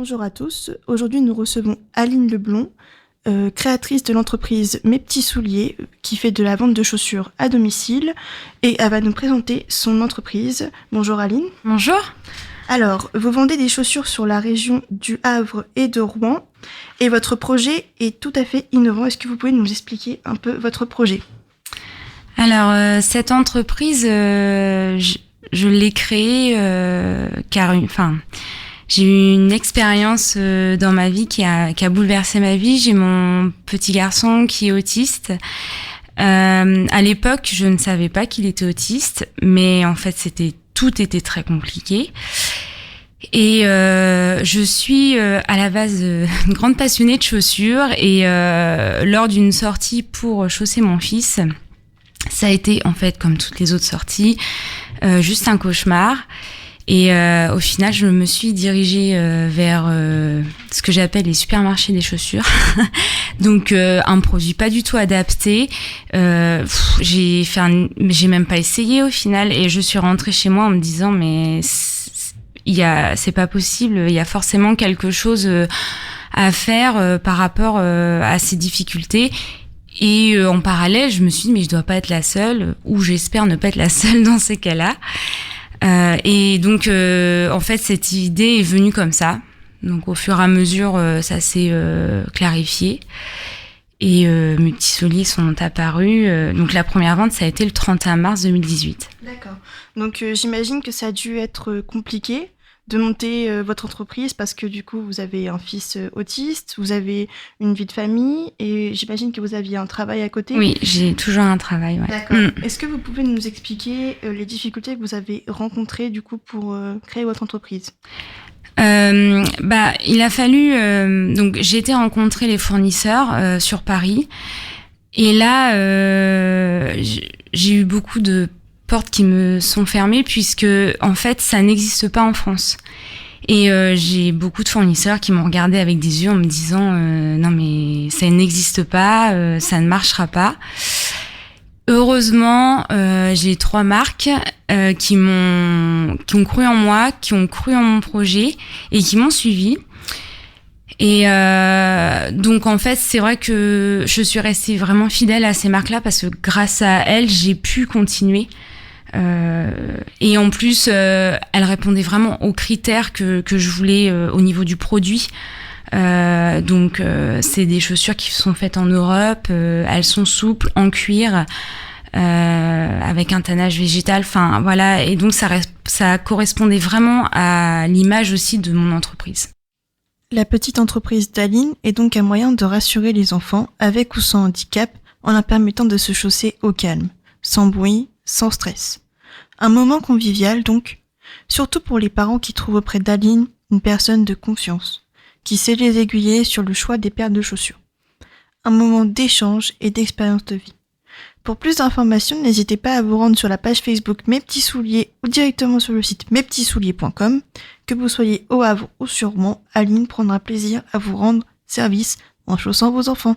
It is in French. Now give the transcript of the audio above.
Bonjour à tous, aujourd'hui nous recevons Aline Leblond, créatrice de l'entreprise Mes Petits Souliers, qui fait de la vente de chaussures à domicile, et elle va nous présenter son entreprise. Bonjour Aline. Bonjour. Alors, vous vendez des chaussures sur la région du Havre et de Rouen, et votre projet est tout à fait innovant. Est-ce que vous pouvez nous expliquer un peu votre projet ? Alors, cette entreprise, je l'ai créée car j'ai eu une expérience dans ma vie qui a bouleversé ma vie. J'ai mon petit garçon qui est autiste. À l'époque, je ne savais pas qu'il était autiste, mais en fait, tout était très compliqué. Et je suis à la base une grande passionnée de chaussures et lors d'une sortie pour chausser mon fils, ça a été en fait comme toutes les autres sorties, juste un cauchemar. Et au final, je me suis dirigée vers ce que j'appelle les supermarchés des chaussures. Donc un produit pas du tout adapté. J'ai même pas essayé au final, et je suis rentrée chez moi en me disant mais c'est pas possible. Il y a forcément quelque chose à faire par rapport à ces difficultés. Et en parallèle, je me suis dit mais je dois pas être la seule, ou j'espère ne pas être la seule dans ces cas-là. Et donc en fait cette idée est venue comme ça. Donc au fur et à mesure ça s'est clarifié et mes petits souliers sont apparus. Donc la première vente ça a été le 31 mars 2018. D'accord. Donc j'imagine que ça a dû être compliqué de monter votre entreprise parce que du coup vous avez un fils autiste, vous avez une vie de famille et j'imagine que vous aviez un travail à côté. Oui, j'ai toujours un travail. Ouais. D'accord. Est-ce que vous pouvez nous expliquer les difficultés que vous avez rencontrées du coup pour créer votre entreprise ? Il a fallu donc j'ai été rencontrer les fournisseurs sur Paris et là j'ai eu beaucoup de portes qui me sont fermées puisque en fait ça n'existe pas en France. Et j'ai beaucoup de fournisseurs qui m'ont regardé avec des yeux en me disant non mais ça n'existe pas, ça ne marchera pas. Heureusement, j'ai 3 marques qui ont cru en moi, qui ont cru en mon projet et qui m'ont suivi. Et donc en fait, c'est vrai que je suis restée vraiment fidèle à ces marques-là parce que grâce à elles, j'ai pu continuer. Et en plus, elles répondaient vraiment aux critères que je voulais au niveau du produit. Donc c'est des chaussures qui sont faites en Europe, elles sont souples, en cuir, avec un tannage végétal, enfin voilà, et donc ça correspondait vraiment à l'image aussi de mon entreprise. La petite entreprise d'Aline est donc un moyen de rassurer les enfants avec ou sans handicap en leur permettant de se chausser au calme, sans bruit, sans stress. Un moment convivial donc, surtout pour les parents qui trouvent auprès d'Aline une personne de confiance, qui sait les aiguiller sur le choix des paires de chaussures. Un moment d'échange et d'expérience de vie. Pour plus d'informations, n'hésitez pas à vous rendre sur la page Facebook Mes Petits Souliers ou directement sur le site mespetitssouliers.com. Que vous soyez au Havre ou sur Rouen, Aline prendra plaisir à vous rendre service en chaussant vos enfants.